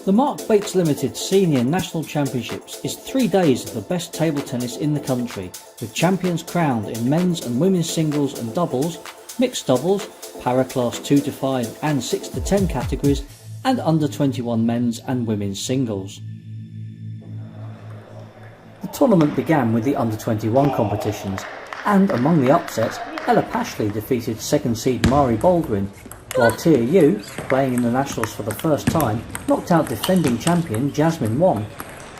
The Mark Bates Limited Senior National Championships is 3 days of the best table tennis in the country, with champions crowned in men's and women's singles and doubles, mixed doubles, para class 2 to 5 and 6 to 10 categories, and under 21 men's and women's singles. The tournament began with the under 21 competitions, and among the upsets, Ella Pashley defeated second seed Mari Baldwin, while Tia Yu, playing in the Nationals for the first time, knocked out defending champion Jasmine Wong.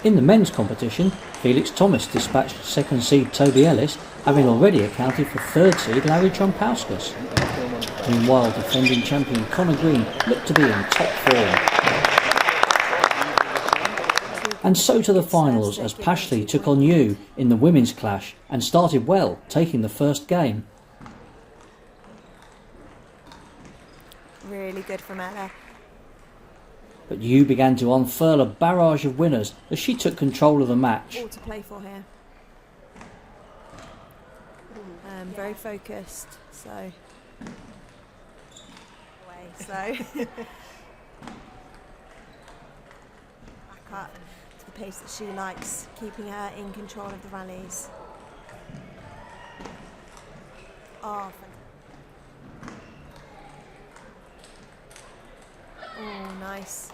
In the men's competition, Felix Thomas dispatched second seed Toby Ellis, having already accounted for third seed Larry Trompauskas. Meanwhile, defending champion Connor Green looked to be in top form. And so to the finals as Pashley took on Yu in the women's clash and started well, taking the first game. Really good from Ella. But Yu began to unfurl a barrage of winners as she took control of the match. All to play for here. Very focused, so... back up to the pace that she likes, keeping her in control of the rallies. Oh, nice.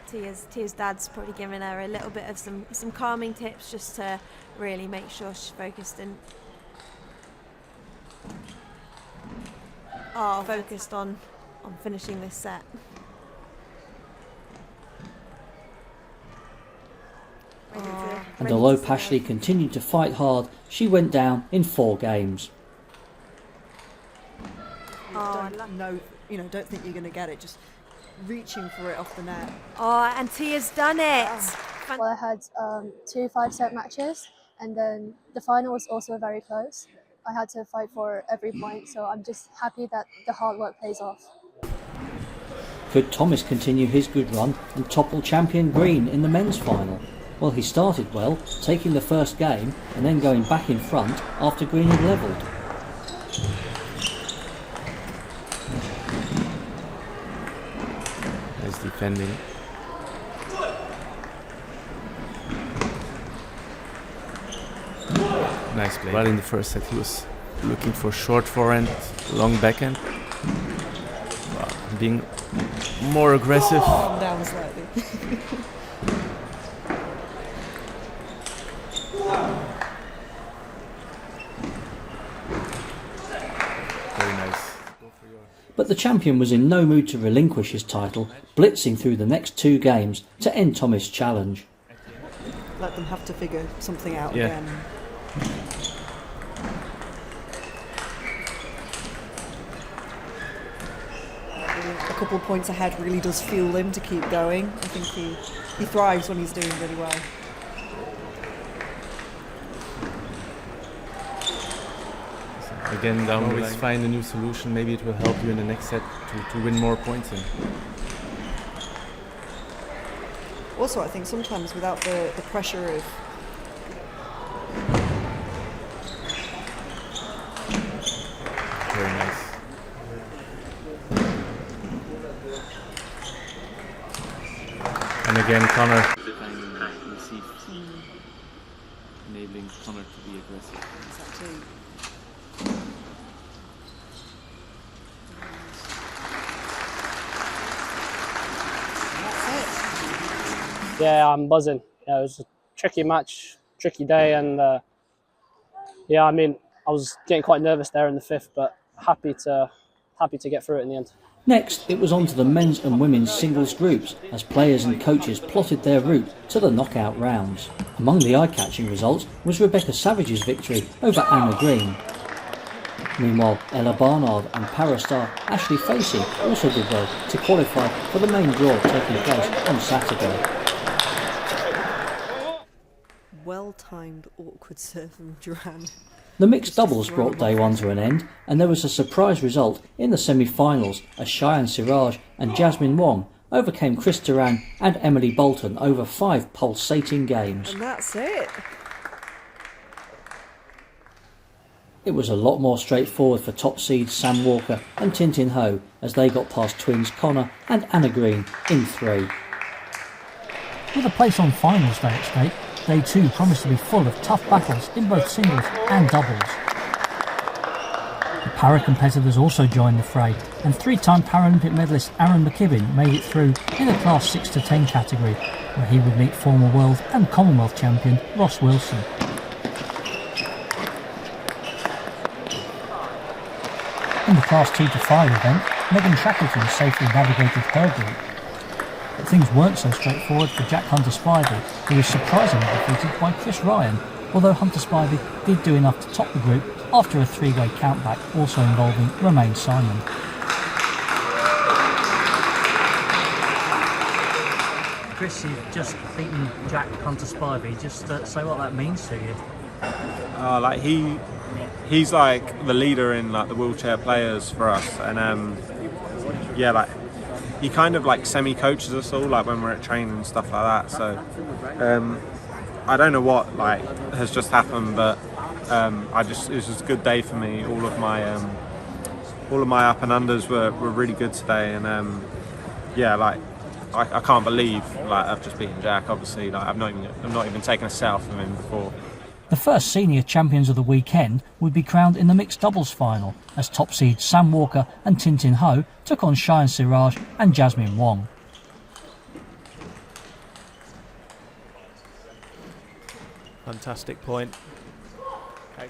Tia's dad's probably given her a little bit of some calming tips just to really make sure she's focused and focused on finishing this set. And although Pashley continued to fight hard, she went down in 4 games. Don't think you're going to get it. Just reaching for it off the net. Oh, and Tia's done it. Well, I had 2 5-set matches, and then the final was also very close. I had to fight for every point, so I'm just happy that the hard work pays off. Could Thomas continue his good run and topple champion Green in the men's final? Well, he started well, taking the first game and then going back in front after Green had levelled. Nice defending. Nice play. Well, in the first set he was looking for short forehand, long backhand. Well, being more aggressive. Calm down slightly. Very nice. But the champion was in no mood to relinquish his title, blitzing through the next 2 games to end Thomas' challenge. Let them have to figure something out again. A couple of points ahead really does fuel him to keep going. I think he thrives when he's doing really well. Again, always find a new solution. Maybe it will help you in the next set to win more points in. Also, I think sometimes without the pressure of very nice. And again, Connor enabling Connor to be aggressive. exactly. Yeah, I'm buzzing. Yeah, it was a tricky match, tricky day, and I was getting quite nervous there in the 5th, but happy to get through it in the end. Next, it was on to the men's and women's singles groups as players and coaches plotted their route to the knockout rounds. Among the eye-catching results was Rebecca Savage's victory over Anna Green. Meanwhile, Ella Barnard and para-star Ashley Facey also did well to qualify for the main draw taking place on Saturday. Well-timed, awkward serve from Duran. The mixed doubles brought day 1 to an end, and there was a surprise result in the semi-finals as Cheyenne Siraj and Jasmine Wong overcame Chris Duran and Emily Bolton over 5 pulsating games. And that's it. it was a lot more straightforward for top seeds Sam Walker and Tintin Ho as they got past twins Connor and Anna Green in 3. With a place on finals day at stake, day 2 promised to be full of tough battles in both singles and doubles. The para competitors also joined the fray, and 3-time Paralympic medalist Aaron McKibbin made it through in the class 6 to 10 category, where he would meet former world and Commonwealth champion Ross Wilson. In the class 2 to 5 event, Megan Shackleton safely navigated her group. But things weren't so straightforward for Jack Hunter-Spivey, who was surprisingly defeated by Chris Ryan, although Hunter-Spivey did do enough to top the group after a 3-way countback also involving Romain Simon. Chris, you've just beaten Jack Hunter-Spivey. Just say what that means to you. Like he's like the leader in like the wheelchair players for us, and yeah, like he kind of like semi-coaches us all, like when we're at training and stuff like that. So I don't know what like has just happened, but it was just a good day for me. All of my up and unders were really good today, and yeah, like I can't believe like I've just beaten Jack. Obviously, like I've not even taken a selfie of him before. The first senior champions of the weekend would be crowned in the mixed doubles final as top seeds Sam Walker and Tintin Ho took on Cheyenne Siraj and Jasmine Wong. Fantastic point. Okay.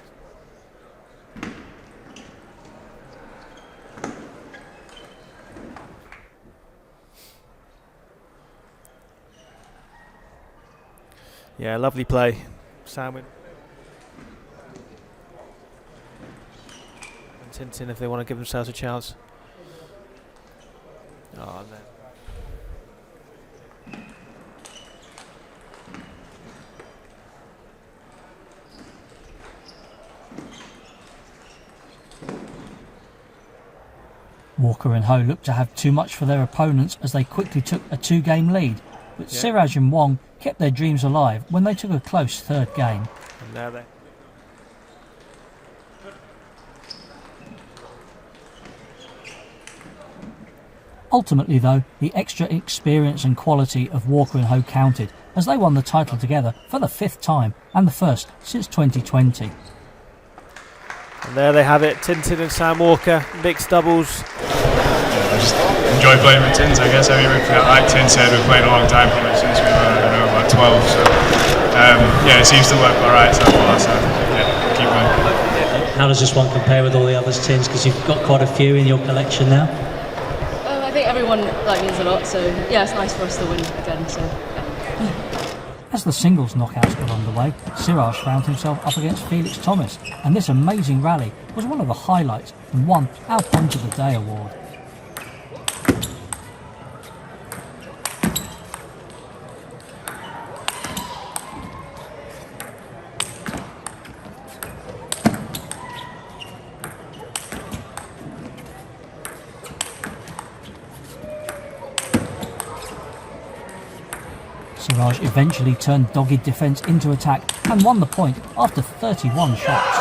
Yeah, lovely play. Sam and Tintin if they want to give themselves a chance. Oh, no. Walker and Ho looked to have too much for their opponents as they quickly took a 2-game lead, but Siraj and Wong kept their dreams alive when they took a close 3rd game. And now they. Ultimately though, the extra experience and quality of Walker and Ho counted as they won the title together for the 5th time and the first since 2020. And there they have it, Tintin and Sam Walker, mixed doubles. I just enjoy playing with Tins, I guess. Like Tin said, we've played a long time from it since we were about 12, so yeah, it seems to work alright so far, so yeah, keep going. How does this one compare with all the others, Tins? Because you've got quite a few in your collection now. I think everyone means a lot, so yeah, it's nice for us to win again. So. Yeah. As the singles knockouts got underway, Siraj found himself up against Felix Thomas, and this amazing rally was one of the highlights and won our Point of the Day award. Siraj eventually turned dogged defence into attack and won the point after 31 shots.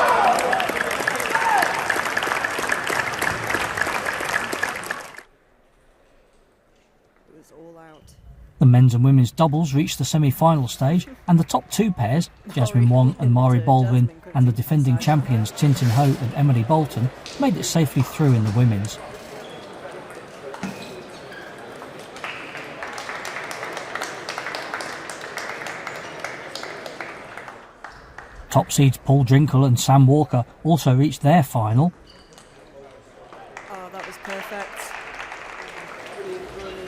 It was all out. The men's and women's doubles reached the semi-final stage, and the top 2 pairs, Jasmine Wong and Mari Baldwin, and the defending champions Tintin Ho and Emily Bolton, made it safely through in the women's. Top seeds Paul Drinkle and Sam Walker also reached their final. Oh, that was perfect.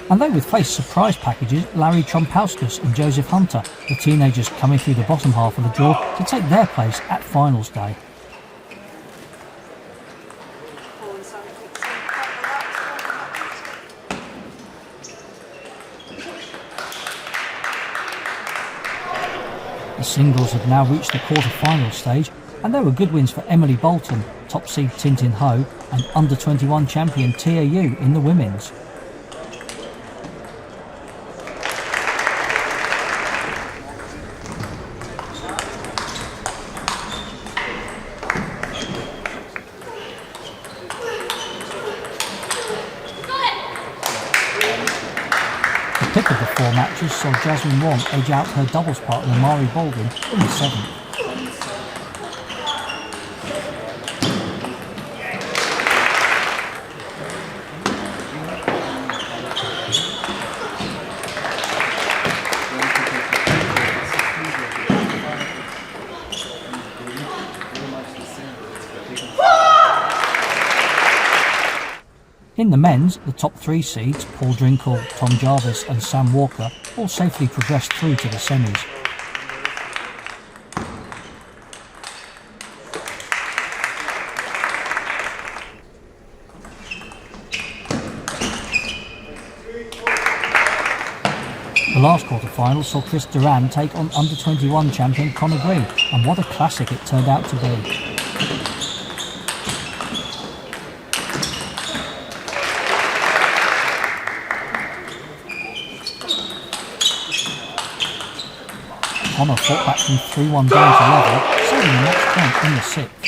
And they would face surprise packages Larry Trompauskas and Joseph Hunter, the teenagers coming through the bottom half of the draw to take their place at finals day. The singles had now reached the quarter-final stage, and there were good wins for Emily Bolton, top seed Tintin Ho, and under-21 champion Tia Yu in the women's. pick of the 4 matches saw Jasmine Wong edge out her doubles partner Mari Baldwin in the 7th. In the men's, the top 3 seeds, Paul Drinkle, Tom Jarvis and Sam Walker, all safely progressed through to the semis. The last quarter-final saw Chris Duran take on under-21 champion Connor Green, and what a classic it turned out to be. Connor fought back from 3-1 down to level, saving a match point in the 6th.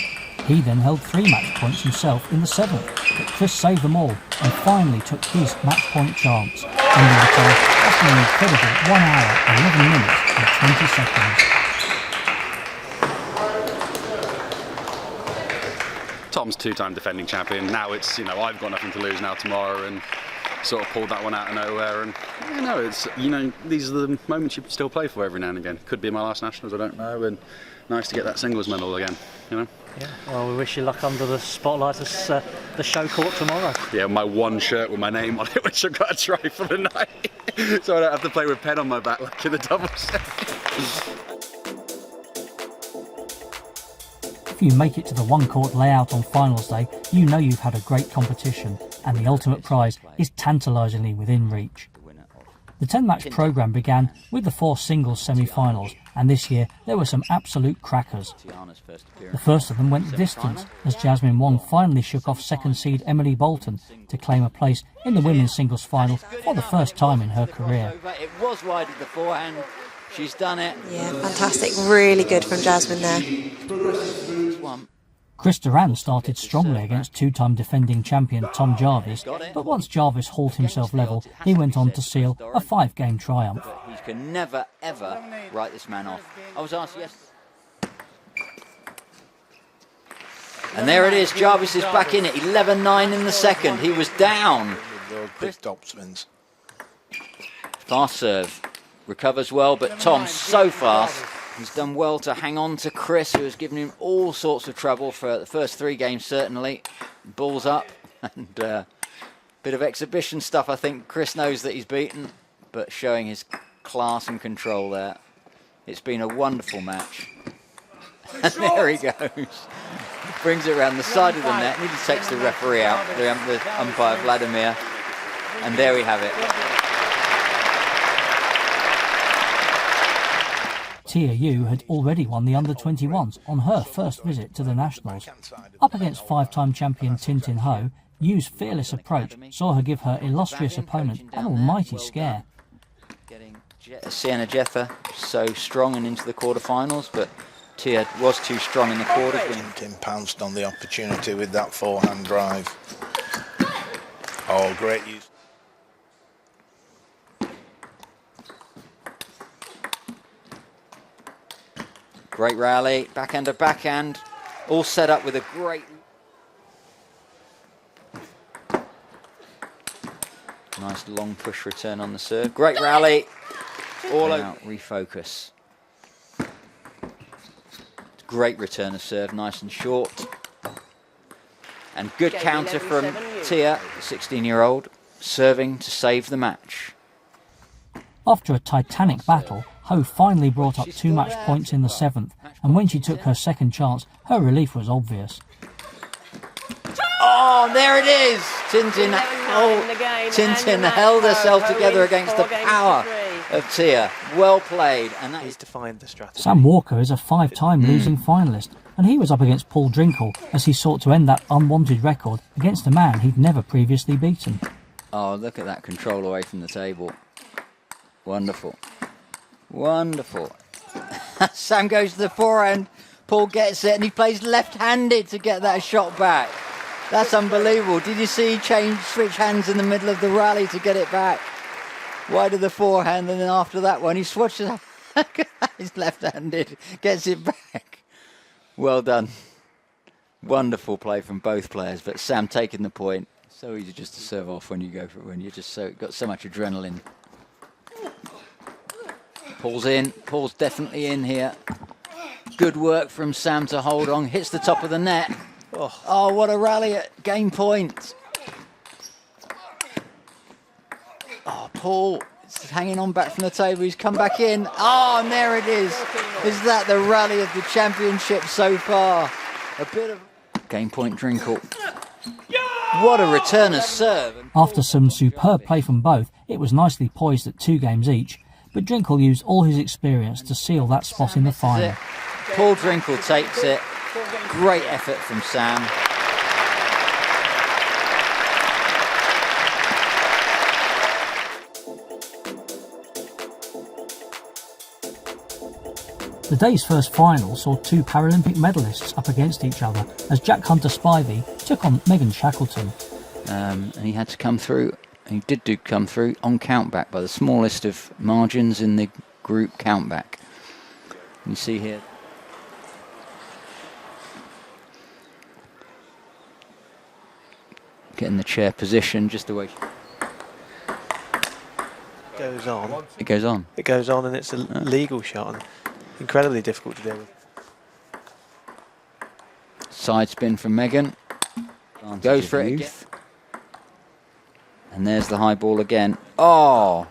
He then held 3 match points himself in the 7th, but Chris saved them all and finally took his match point chance, ending the tie after an incredible 1 hour, 11 minutes and 20 seconds. Tom's 2-time defending champion. Now it's, I've got nothing to lose now tomorrow, and sort of pulled that one out of nowhere. And it's, these are the moments you still play for every now and again. Could be my last nationals, I don't know. And nice to get that singles medal again, Yeah, well, we wish you luck under the spotlight as the show court tomorrow. Yeah, my one shirt with my name on it, which I've got to try for the night, so I don't have to play with pen on my back like in the doubles. If you make it to the one-court layout on finals day, you know you've had a great competition, and the ultimate prize is tantalisingly within reach. The 10-match programme began with the 4 singles semi-finals, and this year there were some absolute crackers. The first of them went the distance, as Jasmine Wong finally shook off second seed Emily Bolton to claim a place in the women's singles final for the first time in her career. It was wide of the forehand. She's done it. Yeah, fantastic. Really good from Jasmine there. Chris Duran started strongly against 2-time defending champion Tom Jarvis, but once Jarvis hauled himself level, he went on to seal a 5-game triumph. He can never, ever write this man off. I was asked yesterday. And there it is, Jarvis is back in it, 11-9 in the second. He was down. Fast serve. Recovers well, but Tom so fast. He's done well to hang on to Chris, who has given him all sorts of trouble for the first 3 games, certainly. Balls up, and bit of exhibition stuff. I think Chris knows that he's beaten, but showing his class and control there. It's been a wonderful match. And there he goes. Brings it around the side of the net, and he just takes the referee out, the umpire Vladimir, and there we have it. Tia Yu had already won the under-21s on her first visit to the Nationals. Up against 5-time champion Tintin Ho, Yu's fearless approach saw her give her illustrious opponent an almighty scare. Sienna Jetha so strong and into the quarterfinals, but Tia was too strong in the quarters. Tintin pounced on the opportunity with that forehand drive. Oh, great use. Great rally, backhand to backhand, all set up with a great... Nice long push return on the serve. Great rally, all out, refocus. Great return of serve, nice and short. And good counter from Tia, the 16-year-old, serving to save the match. After a titanic battle, Ho finally brought up 2 match points in the 7th, and when she took her second chance, her relief was obvious. Oh, there it is! Tintin held herself together against the power of Tia. Well played, and that is to find the strategy. Sam Walker is a 5-time losing finalist, and he was up against Paul Drinkle as he sought to end that unwanted record against a man he'd never previously beaten. Oh, look at that control away from the table. Wonderful. Wonderful. Sam goes to the forehand. Paul gets it, and he plays left-handed to get that shot back. That's unbelievable. Did you see he switch hands in the middle of the rally to get it back? Wide of the forehand, and then after that one, he switches up. He's left-handed, gets it back. Well done. Wonderful play from both players, but Sam taking the point. So easy just to serve off when you go for it, when you're just got so much adrenaline. Paul's in. Paul's definitely in here. Good work from Sam to hold on. Hits the top of the net. Oh, what a rally at game point. Oh, Paul is hanging on back from the table. He's come back in. Oh, and there it is. Is that the rally of the championship so far? A bit of game point Drinkle. What a return of serve. After some superb play from both, it was nicely poised at 2 games each, but Drinkle used all his experience to seal that spot in the final. Paul Drinkle takes it. Great effort from Sam. The day's first final saw 2 Paralympic medalists up against each other as Jack Hunter-Spivey took on Megan Shackleton. And he had to come through, he did come through on countback by the smallest of margins in the group countback. You see here. Getting the chair position just the way goes on. It goes on. It goes on, and it's a legal shot. And incredibly difficult to deal with. Side spin from Megan. Goes for it again. And there's the high ball again. Oh!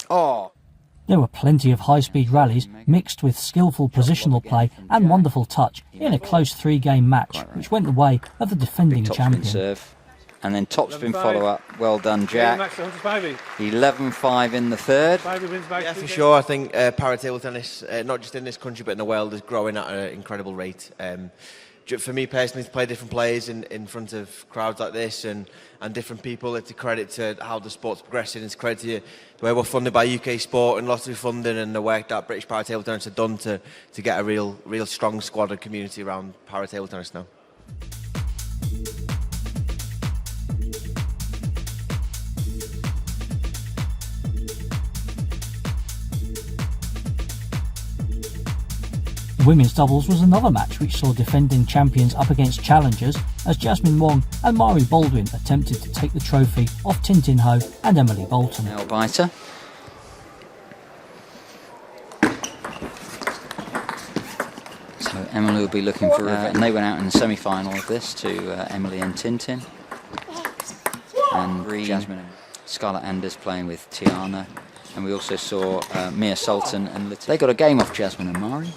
Oh! There were plenty of high-speed rallies mixed with skillful positional play and wonderful touch in a close 3-game match, which went the way of the defending champion. Serve. And then topspin follow-up. Well done, Jack. 11-5 in the third. Yeah, for sure. I think para table tennis, not just in this country but in the world, is growing at an incredible rate. For me personally, to play different players in front of crowds like this and different people, it's a credit to how the sport's progressing. It's a credit to the way we're funded by UK Sport and lots of funding and the work that British para table tennis have done to get a real strong squad and community around para table tennis now. Women's doubles was another match which saw defending champions up against challengers as Jasmine Wong and Mari Baldwin attempted to take the trophy off Tintin Ho and Emily Bolton. Nail biter. So Emily will be looking for and they went out in the semi-final of this to Emily and Tintin. And Jasmine and Scarlett Anders playing with Tiana. And we also saw Mia Sultan and they got a game off Jasmine and Mari.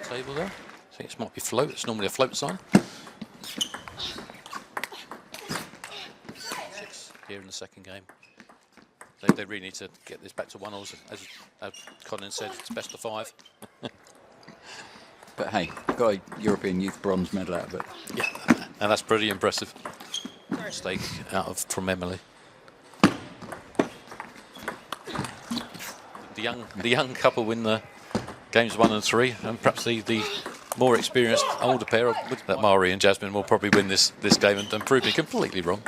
Table there. I think this might be float. It's normally a float sign. 6 here in the second game. They really need to get this back to 1-0. As Colin said, it's best of 5. But hey, got a European Youth bronze medal out of it. Yeah, and that's pretty impressive. Mistake from Emily. The young couple win the games 1 and 3, and perhaps the more experienced older pair, that Mari and Jasmine, will probably win this game and prove me completely wrong.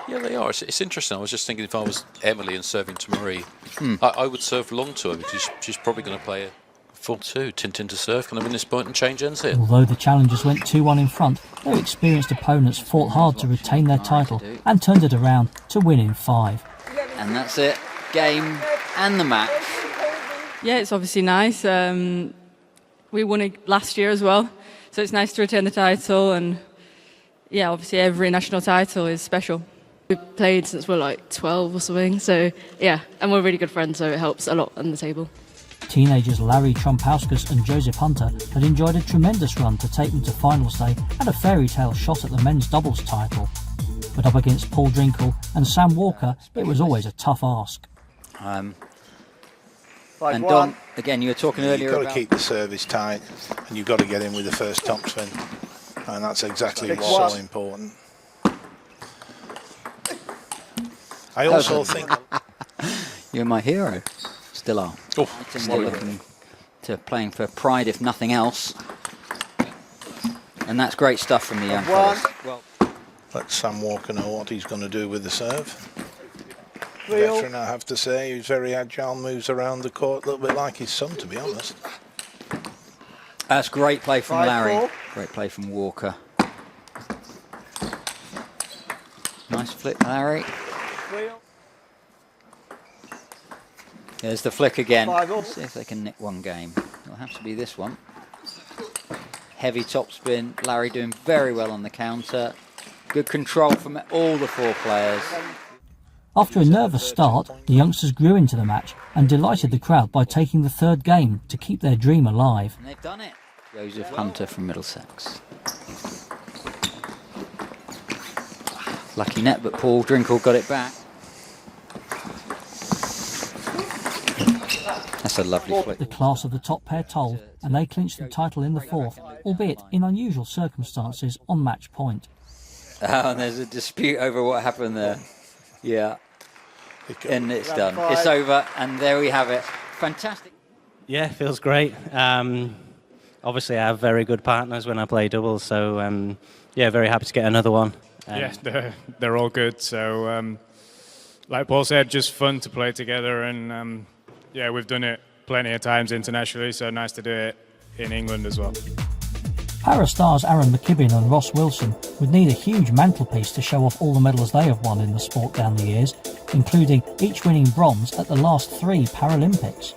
Yeah, they are. It's interesting. I was just thinking if I was Emily and serving to Marie, I would serve long to her because she's probably going to play a full 2. Tintin to serve. Can I win this point and change ends here? Although the challengers went 2-1 in front, their experienced opponents fought hard to retain their title and turned it around to win in 5. And that's it. Game and the match. Yeah, it's obviously nice. We won it last year as well, so it's nice to retain the title. And yeah, obviously every national title is special. We've played since we're like 12 or something, so yeah, and we're really good friends, so it helps a lot on the table. Teenagers Larry Trumpauskas and Joseph Hunter had enjoyed a tremendous run to take them to finals day and a fairy tale shot at the men's doubles title. But up against Paul Drinkle and Sam Walker, it was always a tough ask. And Don, again, you were talking earlier about... You've got to keep the service tight and you've got to get in with the first topspin, and that's exactly what's so important. I also think... You're my hero. Still are. Oh, still looking to playing for pride, if nothing else. And that's great stuff from the young fellas. Well, let Sam Walker know what he's going to do with the serve. Veteran, I have to say, he's very agile, moves around the court a little bit like his son, to be honest. That's great play from Larry. Great play from Walker. Nice flick, Larry. There's the flick again. Let's see if they can nick one game. It'll have to be this one. Heavy topspin. Larry doing very well on the counter. Good control from all the 4 players. After a nervous start, the youngsters grew into the match and delighted the crowd by taking the 3rd game to keep their dream alive. And they've done it. Joseph Hunter from Middlesex. Lucky net, but Paul Drinkle got it back. That's a lovely flick. The class of the top pair told, and they clinched the title in the 4th, albeit in unusual circumstances on match point. Oh, and there's a dispute over what happened there. Yeah. And it's done. It's over, and there we have it. Fantastic. Yeah, feels great. Obviously, I have very good partners when I play doubles, so yeah, very happy to get another one. Yeah, they're all good. So, like Paul said, just fun to play together, and yeah, we've done it plenty of times internationally, so nice to do it in England as well. Para stars Aaron McKibbin and Ross Wilson would need a huge mantelpiece to show off all the medals they have won in the sport down the years, including each winning bronze at the last 3 Paralympics.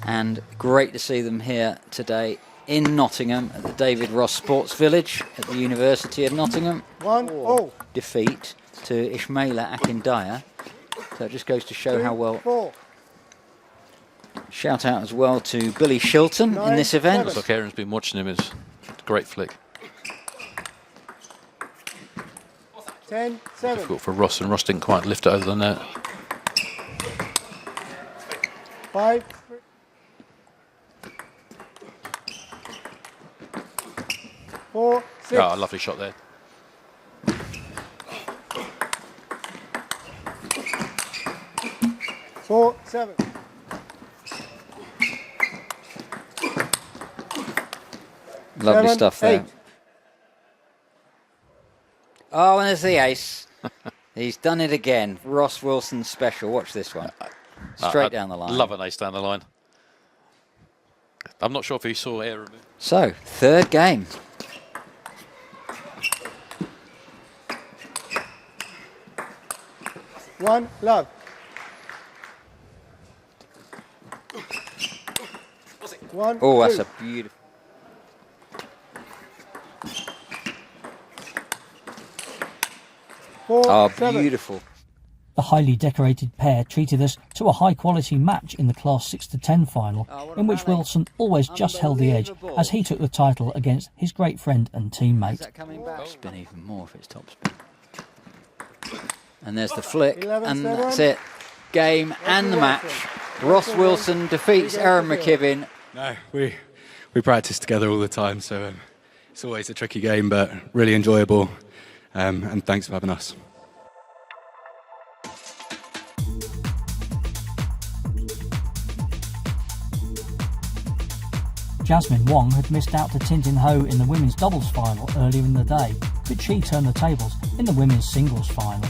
And great to see them here today in Nottingham at the David Ross Sports Village at the University of Nottingham. 1-0. Defeat to Ishmaila Akindaya. So it just goes to show how well. Shout out as well to Billy Shilton in this event. Looks like Aaron's been watching him. It's a great flick. 10-7. Difficult for Ross, and Ross didn't quite lift it over the net. 5. 4, 6. Oh, a lovely shot there. 4-7. Lovely 7, stuff there. 8. Oh, and there's the ace. He's done it again. Ross Wilson special. Watch this one. Straight down the line. Love an ace down the line. I'm not sure if he saw air remove. So, 3rd game. One love. One. Oh, that's 2. a beautiful. Oh, beautiful. The highly decorated pair treated us to a high-quality match in the Class 6 to 10 final, in which Wilson always just held the edge as he took the title against his great friend and teammate. Spin even more if it's topspin. And there's the flick, and that's it. Game and the match. Ross Wilson defeats Aaron McKibbin. No, we practice together all the time, so it's always a tricky game, but really enjoyable. And thanks for having us. Jasmine Wong had missed out to Tintin Ho in the women's doubles final earlier in the day, but she turned the tables in the women's singles final.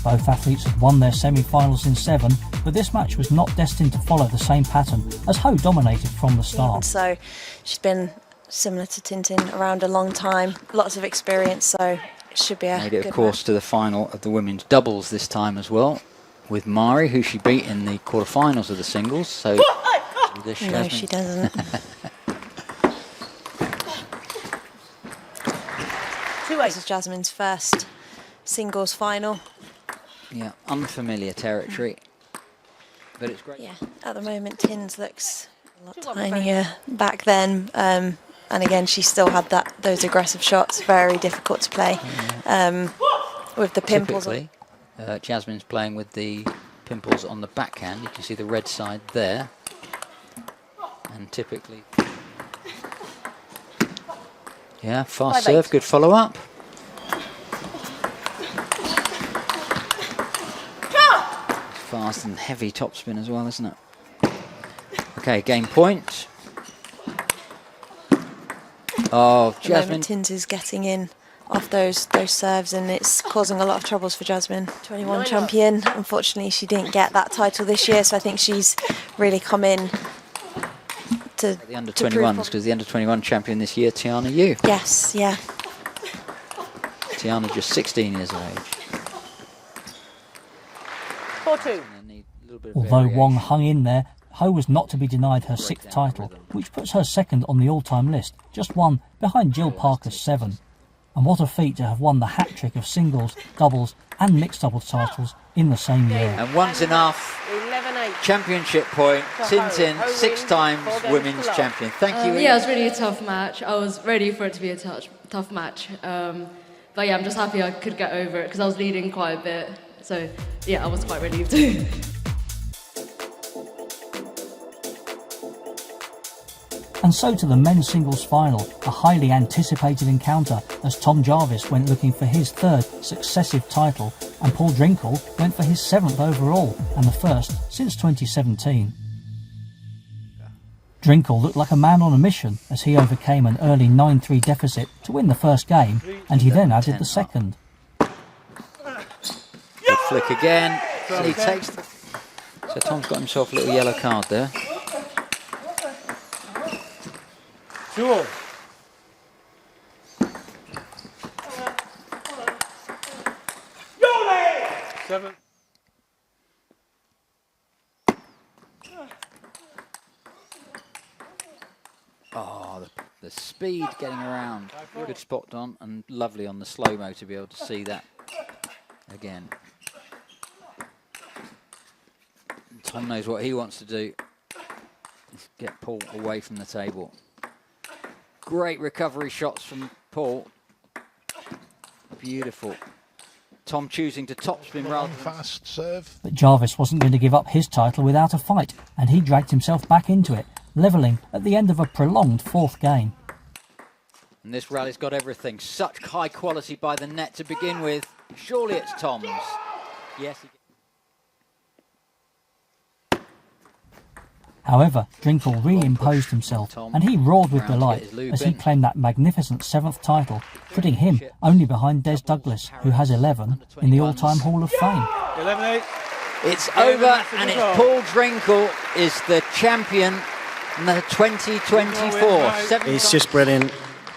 Both athletes had won their semi-finals in 7, but this match was not destined to follow the same pattern as Ho dominated from the start. So she's been similar to Tintin around a long time, lots of experience, so it should be a Made it, good of course, match. to the final of the women's doubles this time as well, with Mari, who she beat in the quarterfinals of the singles. So this No, she doesn't. This is Jasmine's first singles final. Yeah, unfamiliar territory, but it's great. Yeah, at the moment Tins looks a lot tinier back then, and again she still had those aggressive shots, very difficult to play with the pimples. Typically, Jasmine's playing with the pimples on the backhand. You can see the red side there, and typically, yeah, fast serve, good follow up. Nice and heavy topspin as well, isn't it? Okay, game point. Oh, Jasmine. Tins is getting in off those serves, and it's causing a lot of troubles for Jasmine. 21 champion. Unfortunately, she didn't get that title this year, so I think she's really come in to the under 21s, because the under 21 champion this year, Tiana Yu. Yes, yeah. Tiana just 16 years of age. 4-2. Although Wong hung in there, Ho was not to be denied her 6th title, which puts her 2nd on the all-time list, just one behind Jill Parker's 7. And what a feat to have won the hat-trick of singles, doubles and mixed doubles titles in the same year. And one's enough. 11-8. Championship point. Tintin, 6 times women's champion. Thank you. Yeah, it was really a tough match. I was ready for it to be a tough match. But yeah, I'm just happy I could get over it because I was leading quite a bit. So yeah, I was quite relieved too. And so to the men's singles final, a highly anticipated encounter as Tom Jarvis went looking for his 3rd successive title and Paul Drinkle went for his 7th overall and the 1st since 2017. Drinkle looked like a man on a mission as he overcame an early 9-3 deficit to win the first game, and he then added the second. Good flick again, and he takes the... So Tom's got himself a little yellow card there. Sure. Seven. Oh, the speed getting around. Good spot, Don, and lovely on the slow-mo to be able to see that again. Tom knows what he wants to do. Get Paul away from the table. Great recovery shots from Paul. Beautiful. Tom choosing to topspin rather than fast serve. But Jarvis wasn't going to give up his title without a fight, and he dragged himself back into it, levelling at the end of a prolonged 4th game. And this rally's got everything. Such high quality by the net to begin with. Surely it's Tom's. Yes. However, Drinkle reimposed himself, and he roared with delight as he claimed that magnificent 7th title, putting him only behind Des Douglas, who has 11 in the all-time Hall of Fame. 11-8. It's over, and it's Paul Drinkle is the champion in the 2024. It's just brilliant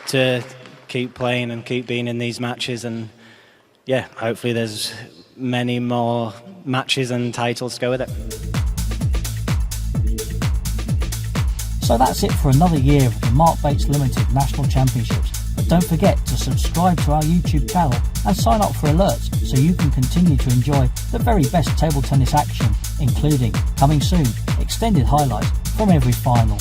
to keep playing and keep being in these matches, and yeah, hopefully there's many more matches and titles to go with it. So that's it for another year of the Mark Bates Limited National Championships. But don't forget to subscribe to our YouTube channel and sign up for alerts so you can continue to enjoy the very best table tennis action, including, coming soon, extended highlights from every final.